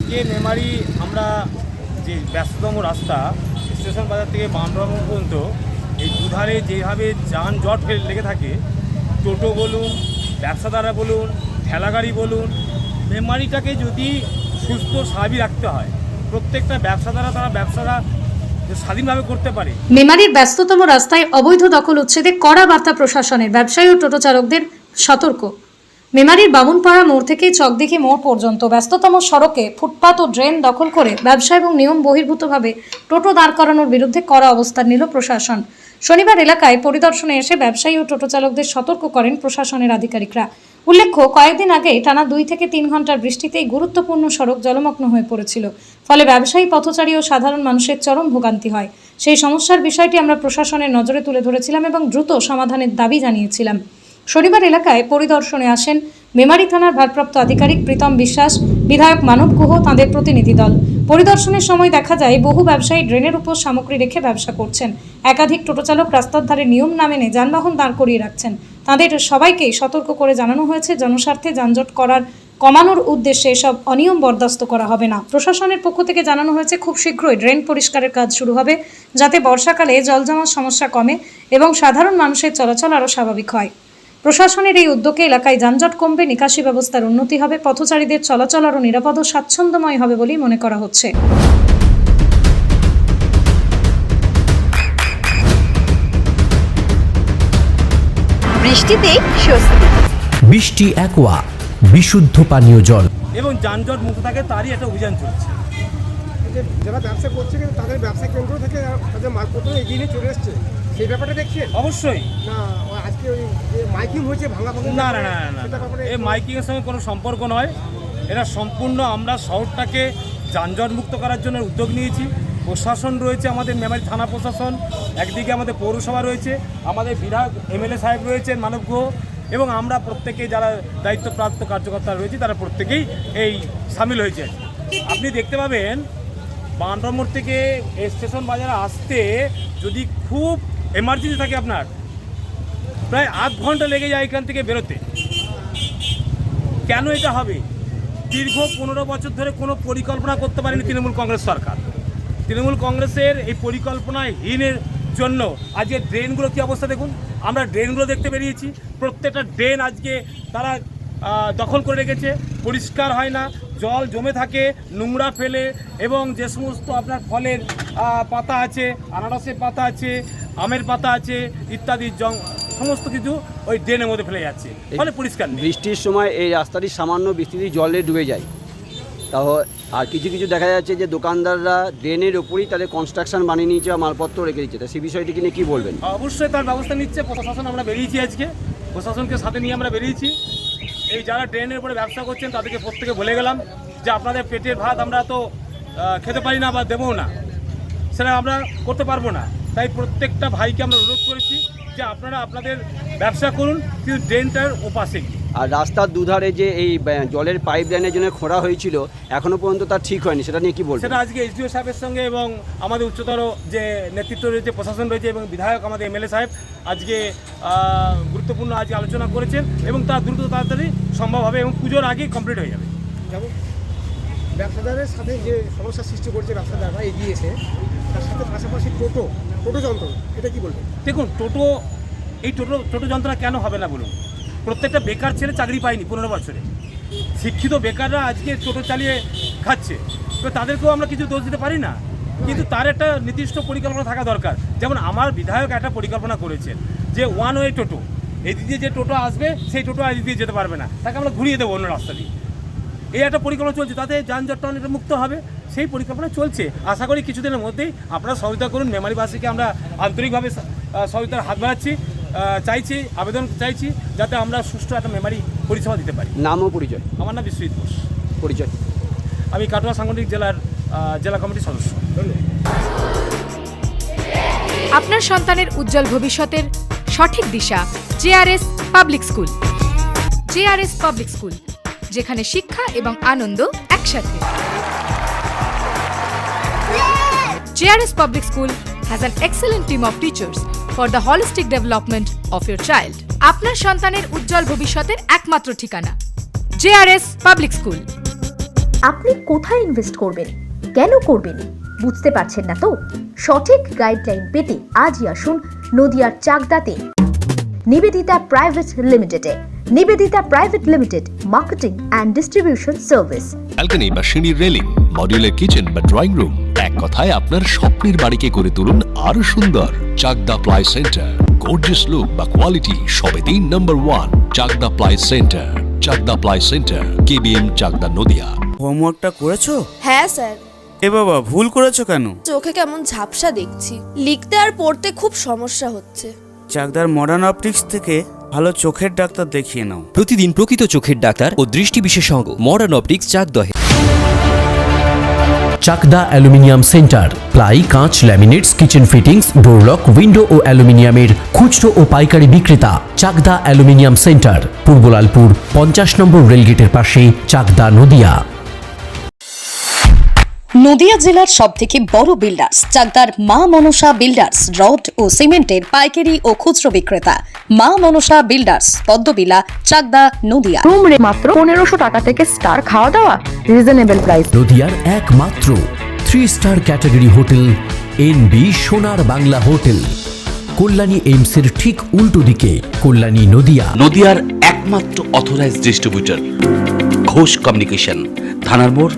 যে মেমারি আমরা যে ব্যস্ততম রাস্তা স্টেশন বাজার থেকে বামরাম পর্যন্ত এই দুধারে যেভাবে যানজট লেগে থাকে, টোটো বলুন, ব্যবসাদাররা বলুন, ঠেলাগাড়ি বলুন, মেমারিটাকে যদি সুস্থ স্বাভাবিক রাখতে হয়, প্রত্যেকটা ব্যবসাদাররা তারা ব্যবসাটা স্বাধীনভাবে করতে পারে। মেমারির ব্যস্ততম রাস্তায় অবৈধ দখল উচ্ছেদে কড়া বার্তা প্রশাসনের, ব্যবসায়ী ও টোটো চালকদের সতর্ক। মেমারির বামুনপাড়া মোড় থেকে চকদিঘি মোড় পর্যন্ত ব্যস্ততম সড়কে ফুটপাত ও ড্রেন দখল করে ব্যবসা এবং নিয়ম বহির্ভূতভাবে টোটো দাঁড় করানোর বিরুদ্ধে কড়া অবস্থান নিল প্রশাসন। শনিবার এলাকায় পরিদর্শনে এসে ব্যবসায়ী ও টোটো চালকদের সতর্ক করেন প্রশাসনের আধিকারিকরা। উল্লেখ্য, কয়েকদিন আগে টানা 2 থেকে 3 ঘন্টার বৃষ্টিতে গুরুত্বপূর্ণ সড়ক জলমগ্ন হয়ে পড়েছিল, ফলে ব্যবসায়ী, পথচারী ও সাধারণ মানুষের চরম ভোগান্তি হয়। সেই সমস্যার বিষয়টি আমরা প্রশাসনের নজরে তুলে ধরেছিলাম এবং দ্রুত সমাধানের দাবি জানিয়েছিলাম। শনিবার এলাকায় পরিদর্শনে আসেন মেমারি থানার ভারপ্রাপ্ত আধিকারিক প্রীতম বিশ্বাস, বিধায়ক মানব গুহ, তাঁদের প্রতিনিধি দল। পরিদর্শনের সময় দেখা যায় বহু ব্যবসায়ী ড্রেনের উপর সামগ্রী রেখে ব্যবসা করছেন। একাধিক টোটো চালক রাস্তার ধারে নিয়ম না মেনে যানবাহন দাঁড় করিয়ে রাখছেন। তাদের সবাইকে সতর্ক করে জানানো হয়েছে, জনস্বার্থে যানজট কমানোর উদ্দেশ্যে এসব অনিয়ম বরদাস্ত করা হবে না। প্রশাসনের পক্ষ থেকে জানানো হয়েছে, খুব শীঘ্রই ড্রেন পরিষ্কারের কাজ শুরু হবে, যাতে বর্ষাকালে জল জমার সমস্যা কমে এবং সাধারণ মানুষের চলাচল আরও স্বাভাবিক হয়। প্রশাসনের এই উদ্যোগে এলাকায় যানজট কমবে, নিকাশি ব্যবস্থার উন্নতি হবে, পথচারীদের চলাচল আরও নিরাপদ ও স্বাচ্ছন্দ্যময় হবে বলেই মনে করা হচ্ছে। বৃষ্টিতে স্বস্তি। বৃষ্টি অ্যাকোয়া, বিশুদ্ধ পানীয় জল এবং যানজট মুক্ত থাকে তারই একটা অভিযান চলছে। যারা ব্যবসা করছে কিন্তু তাদের ব্যবসা কেন্দ্র থেকে তাদের মালপত্র এগিয়ে নিয়ে চলে এসছে, সেই ব্যাপারটা দেখছেন? অবশ্যই না, আজকে ওই যে মাইকিং হয়েছে ভাঙা ভাঙা, না না না না এই মাইকিংয়ের সঙ্গে কোনো সম্পর্ক নয়। এটা সম্পূর্ণ আমরা শহরটাকে যানজট মুক্ত করার জন্য উদ্যোগ নিয়েছি। প্রশাসন রয়েছে, আমাদের মেমারি থানা প্রশাসন, একদিকে আমাদের পৌরসভা রয়েছে, আমাদের বিধায়ক এমএলএ সাহেব রয়েছেন মানব গুহ, এবং আমরা প্রত্যেকে যারা দায়িত্বপ্রাপ্ত কার্যকর্তা রয়েছে তারা প্রত্যেকেই এই সামিল হয়েছে। আপনি দেখতে পাবেন বামরাম মোড় থেকে স্টেশন বাজারে আসতে যদি খুব এমার্জেন্সি থাকে আপনার প্রায় আধ ঘন্টা লেগে যায় এখান থেকে বেরোতে। কেন এটা হবে? দীর্ঘ 15 বছর ধরে কোনো পরিকল্পনা করতে পারেনি তৃণমূল কংগ্রেস সরকার। তৃণমূল কংগ্রেসের এই পরিকল্পনাহীনের জন্য আজকে ড্রেনগুলো কী অবস্থা দেখুন। আমরা ড্রেনগুলো দেখতে বেরিয়েছি, প্রত্যেকটা ড্রেন আজকে তারা দখল করে রেখেছে, পরিষ্কার হয় না, জল জমে থাকে, নোংরা ফেলে, এবং যে সমস্ত আপনার ফলের পাতা আছে, আনারসের পাতা আছে, আমের পাতা আছে ইত্যাদি সমস্ত কিছু ওই ড্রেনের মধ্যে ফেলে যাচ্ছে, ফলে পরিষ্কার নেই। বৃষ্টির সময় এই রাস্তাটি সামান্য বৃষ্টিতে জলে ডুবে যায়। তাও আর কিছু কিছু দেখা যাচ্ছে যে দোকানদাররা ড্রেনের ওপরই তাদের কনস্ট্রাকশন বানিয়ে নিয়েছে বা মালপত্র রেখে দিচ্ছে। তা সেই বিষয়টি নিয়ে কী বলবেন? অবশ্যই তার ব্যবস্থা নিচ্ছে প্রশাসন। আমরা বেরিয়েছি, আজকে প্রশাসনকে সাথে নিয়ে আমরা বেরিয়েছি। এই যারা ড্রেনের উপরে ব্যবসা করছেন তাদেরকে প্রত্যেকে বলে গেলাম যে আপনাদের পেটের ভাত আমরা তো খেতে পারি না বা দেবও না, সেটা আমরা করতে পারবো না। তাই প্রত্যেকটা ভাইকে আমরা অনুরোধ করেছি যে আপনারা আপনাদের ব্যবসা করুন, কিন্তু ড্রেনটার ওপাশে। আর রাস্তার দুধারে যে এই জলের পাইপ লাইনের জন্য খোঁড়া হয়েছিল এখনও পর্যন্ত তার ঠিক হয়নি, সেটা নিয়ে কী বলবেন? সেটা আজকে এসডিও সাহেবের সঙ্গে এবং আমাদের উচ্চতর যে নেতৃত্ব রয়েছে, প্রশাসন রয়েছে এবং বিধায়ক আমাদের এমএলএ সাহেব আজকে গুরুত্বপূর্ণ আজকে আলোচনা করেছেন, এবং তা দ্রুত তাড়াতাড়ি সম্ভব হবে এবং পুজোর আগেই কমপ্লিট হয়ে যাবে। যেমন ব্যবসাদারের সাথে যে সমস্যার সৃষ্টি করছে ব্যবসাদাররা এগিয়েছে, তার সাথে পাশাপাশি টোটো যন্ত্র, এটা কি বলবেন? দেখুন, টোটো যন্ত্রণা কেন হবে না বলুন? প্রত্যেকটা বেকার ছেলে চাকরি পায়নি 15 বছরে। শিক্ষিত বেকাররা আজকে টোটো চালিয়ে খাচ্ছে, তো তাদেরকেও আমরা কিছু দোষ দিতে পারি না, কিন্তু তার একটা নির্দিষ্ট পরিকল্পনা থাকা দরকার। যেমন আমার বিধায়ক একটা পরিকল্পনা করেছেন যে 1 ওয়ে টোটো, এদিক দিয়ে যে টোটো আসবে সেই টোটো এদিক দিয়ে যেতে পারবে না, তাকে আমরা ঘুরিয়ে দেবো অন্য রাস্তা দিয়ে। এই একটা পরিকল্পনা চলছে, তাতে যানজটটা অনেকটা মুক্ত হবে, সেই পরিকল্পনা চলছে। আশা করি কিছুদিনের মধ্যেই আপনারা সহযোগিতা করুন। মেমারিবাসীকে আমরা আন্তরিকভাবে সহযোগিতার হাত বাড়াচ্ছি, আবেদন চাইছি যাতে আমরা সুষ্ঠু একটা মেমারি পরিষেবা দিতে পারি। নাম ও পরিচয়? আমার নাম বিশ্বজিৎ ঘোষ। পরিচয়? আমি কাটোয়া সাংগঠনিক জেলা কমিটির সদস্য। আপনার সন্তানের উজ্জ্বল ভবিষ্যতের সঠিক দিশা JRS public school. JRS public school, যেখানে শিক্ষা এবং আনন্দ একসাথে। JRS public school has an excellent team of teachers for the holistic development of your child. আপনার সন্তানের উজ্জ্বল ভবিষ্যতের একমাত্র ঠিকানা জেআরএস পাবলিক স্কুল। আপনি কোথায় ইনভেস্ট করবেন, কেন করবেন, বুঝতে পারছেন না তো? সঠিক গাইডলাইন পেতে আজই আসুন নদিয়ার চাকদাতে নিবেদিতা প্রাইভেট লিমিটেডে। Nivedita private limited, marketing and distribution service. Balcony বা সিঁড়ির রেলিং, মডিউলার কিচেন বা ড্রয়িং রুম, এক কথায় আপনার স্বপ্নের বাড়িকে করে তুলুন আরো সুন্দর। Chakda ply centre, gorgeous look বা কোয়ালিটি সবেতেই number 1। Chakda ply centre, Chakda ply centre, KBM, Chakda, Nadia. হোমওয়ার্কটা করেছো? হ্যাঁ স্যার। এ বাবা, ভুল করেছো কেন? চোখে কেমন ঝাপসা দেখছি, লিখতে আর পড়তে খুব সমস্যা হচ্ছে। চাকদার মডার্ন অপটিক্স থেকে ভালো চোখের ডাক্তার দেখিয়ে নাও। প্রতিদিন প্রকৃত চোখের ডাক্তার ও দৃষ্টি বিশেষজ্ঞ মডার্ন অপটিক্স চাকদহে। চাকদা অ্যালুমিনিয়াম সেন্টার, প্লাই, কাঁচ, laminates, kitchen fittings, door lock, window ও অ্যালুমিনিয়ামের খুচরো ও পাইকারি বিক্রেতা। Chakda aluminium centre, Purbalalpur 50 number রেলগেটের পাশে, চাকদা, নদিয়া। নদিয়া জেলার সবথেকে বড় বিল্ডার্স চাকদার মা মনসা বিল্ডার্স, রড ও সিমেন্টের পাইকারি ও খুচরো বিক্রেতা। মা মনসা বিল্ডার্স, পদ্মবিলা, চাকদা, নদিয়া। রুম রে মাত্র 1500 টাকা থেকে স্টার, খাওয়া দাওয়া রিজনেবল প্রাইস। নদিয়ার একমাত্র 3 স্টার ক্যাটাগরি হোটেল এনবি সোনার বাংলা হোটেল, কল্যাণী এইমসের ঠিক উল্টো দিকে, কল্যাণী, নদিয়া। নদিয়ার একমাত্র অথরাইজড ডিস্ট্রিবিউটর ঘোষ কমিউনিকেশন, থানার মোড়,